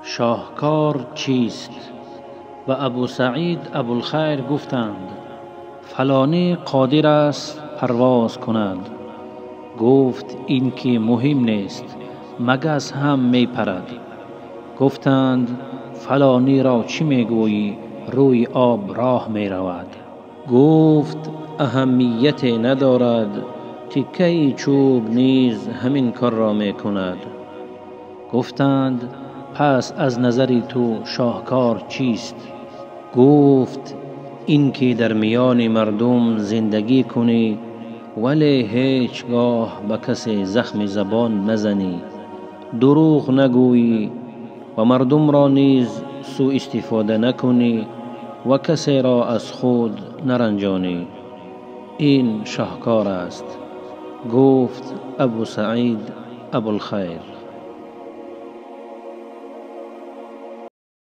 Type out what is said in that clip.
شاهکار چیست؟ و ابو سعید ابوالخیر گفتند فلانی قادر است پرواز کند. گفت این که مهم نیست، مگس هم می پرد. گفتند فلانی را چی می گویی؟ روی آب راه می رود. گفت اهمیت ندارد، تکه چوب نیز همین کار را می کند. گفتند پس از نظر تو شاهکار چیست؟ گفت این که در میان مردم زندگی کنی ولی هیچگاه به کسی زخم زبان نزنی، دروغ نگویی و مردم را نیز سوء استفاده نکنی و کسی را از خود نرنجانی. این شاهکار است. گفت ابو سعید ابوالخیر.